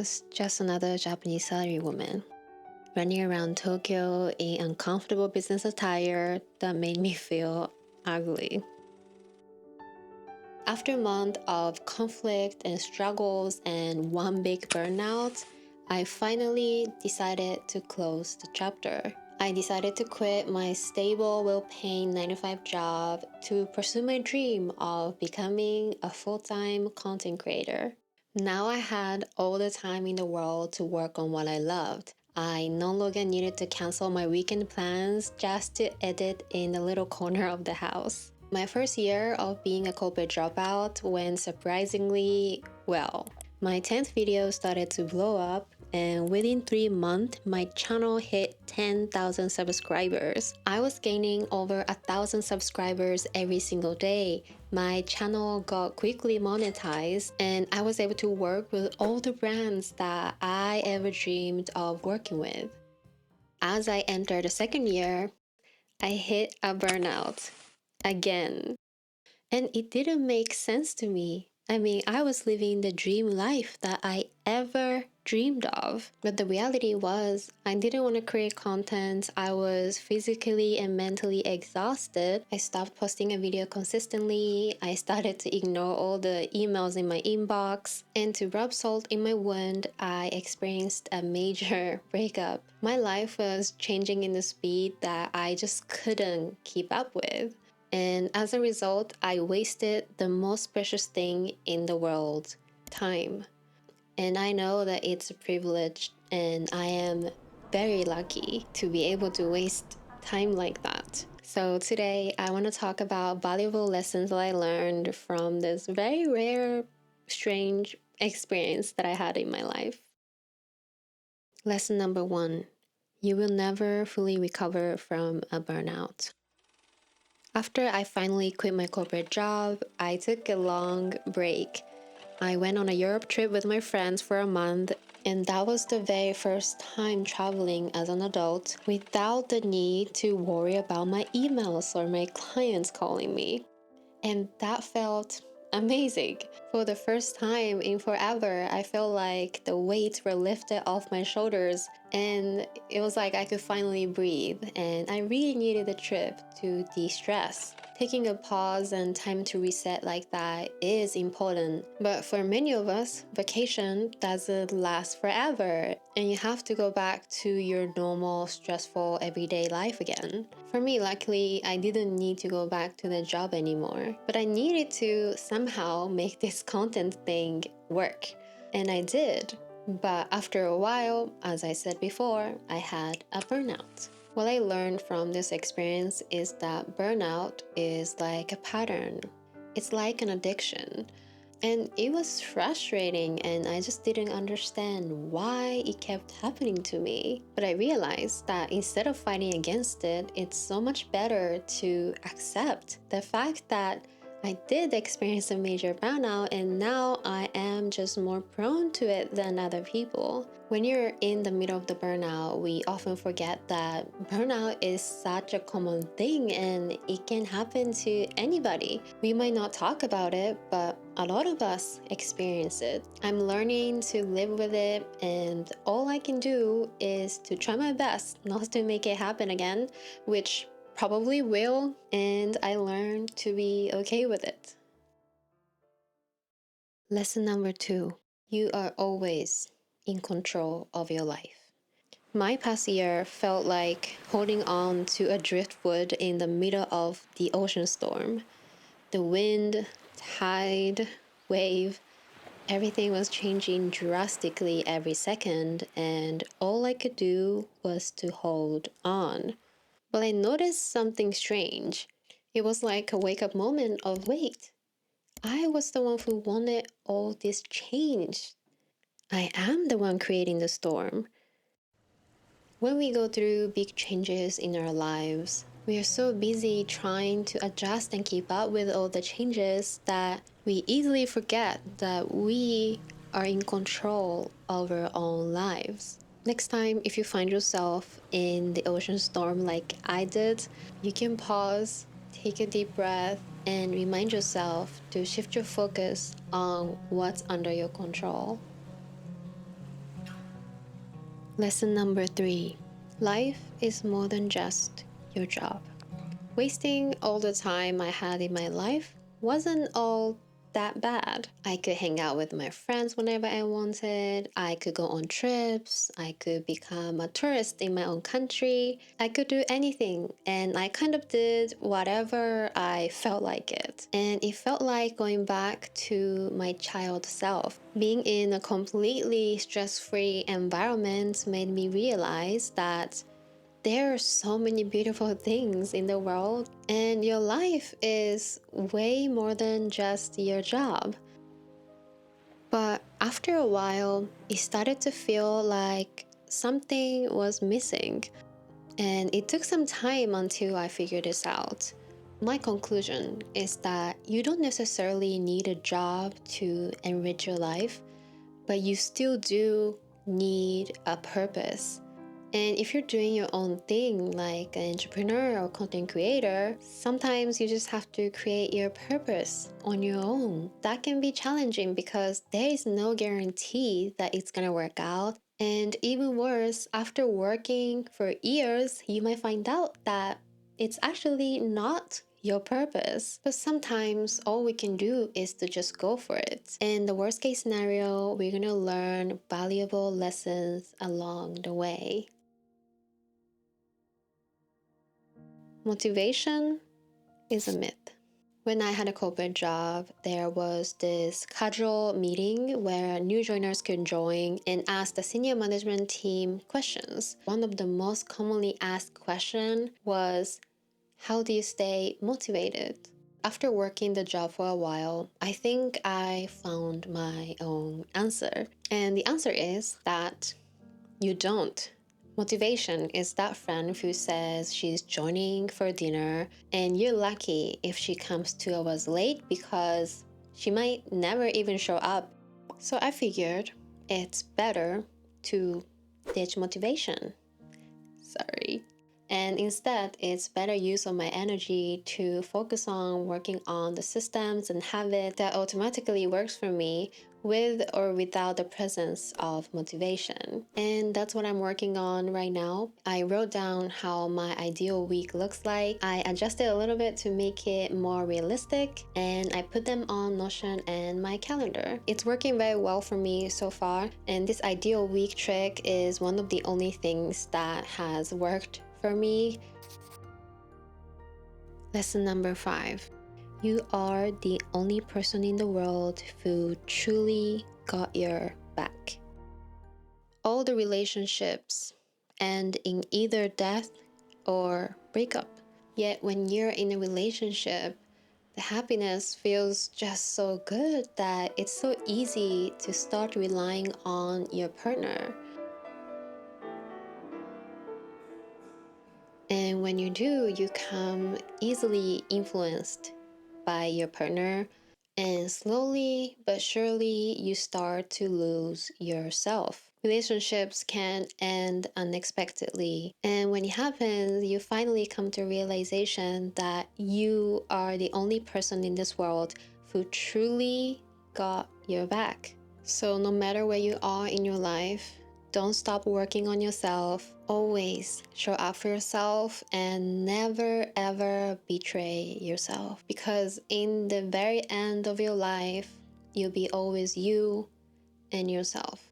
was just another Japanese salarywoman, running around Tokyo in uncomfortable business attire that made me feel ugly. After a month of conflict and struggles and one big burnout, I finally decided to close the chapter. I decided to quit my stable, well-paying 9-to-5 job to pursue my dream of becoming a full-time content creator. Now I had all the time in the world to work on what I loved. I no longer needed to cancel my weekend plans just to edit in the little corner of the house. My first year of being a corporate dropout went surprisingly well. My 10th video started to blow up, and within 3 months, my channel hit 10,000 subscribers. I was gaining over 1,000 subscribers every single day. My channel got quickly monetized, and I was able to work with all the brands that I ever dreamed of working with. As I entered the second year, I hit a burnout again. And it didn't make sense to me. I mean, I was living the dream life that I ever dreamed of. But the reality was, I didn't want to create content. I was physically and mentally exhausted. I stopped posting a video consistently. I started to ignore all the emails in my inbox. And to rub salt in my wound, I experienced a major breakup. My life was changing in the speed that I just couldn't keep up with. And as a result, I wasted the most precious thing in the world, time. And I know that it's a privilege, and I am very lucky to be able to waste time like that. So today, I want to talk about valuable lessons that I learned from this very rare, strange experience that I had in my life. Lesson number 1, you will never fully recover from a burnout. After I finally quit my corporate job, I took a long break. I went on a Europe trip with my friends for a month, and that was the very first time traveling as an adult without the need to worry about my emails or my clients calling me. And that felt amazing. For the first time in forever, I felt like the weights were lifted off my shoulders, and it was like I could finally breathe. And I really needed the trip to de-stress. Taking a pause and time to reset like that is important. But for many of us, vacation doesn't last forever, and you have to go back to your normal, stressful, everyday life again. For me, luckily, I didn't need to go back to the job anymore, but I needed to somehow make this content thing work. And I did. But after a while, as I said before, I had a burnout. What I learned from this experience is that burnout is like a pattern. It's like an addiction. And it was frustrating, and I just didn't understand why it kept happening to me. But I realized that instead of fighting against it, it's so much better to accept the fact that I did experience a major burnout, and now I am just more prone to it than other people. When you're in the middle of the burnout, we often forget that burnout is such a common thing and it can happen to anybody. We might not talk about it, but a lot of us experience it. I'm learning to live with it, and all I can do is to try my best not to make it happen again, which probably will, and I learned to be okay with it. Lesson number 2, you are always in control of your life. My past year felt like holding on to a driftwood in the middle of the ocean storm. The wind, tide, wave, everything was changing drastically every second, and all I could do was to hold on. But I noticed something strange. It was like a wake-up moment of, wait, I was the one who wanted all this change. I am the one creating the storm. When we go through big changes in our lives, we are so busy trying to adjust and keep up with all the changes that we easily forget that we are in control of our own lives. Next time, if you find yourself in the ocean storm like I did, you can pause, take a deep breath, and remind yourself to shift your focus on what's under your control. Lesson number 3. Life is more than just your job. Wasting all the time I had in my life wasn't all that bad. I could hang out with my friends whenever I wanted. I could go on trips. I could become a tourist in my own country. I could do anything, and I kind of did whatever I felt like it. And it felt like going back to my child self. Being in a completely stress-free environment made me realize that there are so many beautiful things in the world, and your life is way more than just your job. But after a while, it started to feel like something was missing, and it took some time until I figured this out. My conclusion is that you don't necessarily need a job to enrich your life, but you still do need a purpose. And if you're doing your own thing, like an entrepreneur or content creator, sometimes you just have to create your purpose on your own. That can be challenging because there is no guarantee that it's gonna work out. And even worse, after working for years, you might find out that it's actually not your purpose. But sometimes all we can do is to just go for it. In the worst case scenario, we're gonna learn valuable lessons along the way. Motivation is a myth. When I had a corporate job, there was this casual meeting where new joiners could join and ask the senior management team questions. One of the most commonly asked questions was, how do you stay motivated? After working the job for a while, I think I found my own answer. And the answer is that you don't. Motivation is that friend who says she's joining for dinner, and you're lucky if she comes 2 hours late because she might never even show up. So I figured it's better to ditch motivation. Sorry. And instead, it's better use of my energy to focus on working on the systems and habits that automatically works for me with or without the presence of motivation. And that's what I'm working on right now. I wrote down how my ideal week looks like. I adjusted a little bit to make it more realistic, and I put them on Notion and my calendar. It's working very well for me so far, and this ideal week trick is one of the only things that has worked for me. Lesson number 5. You are the only person in the world who truly got your back. All the relationships end in either death or breakup. Yet when you're in a relationship, the happiness feels just so good that it's so easy to start relying on your partner. And when you do, you come easily influenced by your partner, and slowly but surely you start to lose yourself. Relationships can end unexpectedly, and when it happens, you finally come to realization that you are the only person in this world who truly got your back. So no matter where you are in your life, don't stop working on yourself. Always show up for yourself and never ever betray yourself. Because in the very end of your life, you'll be always you and yourself.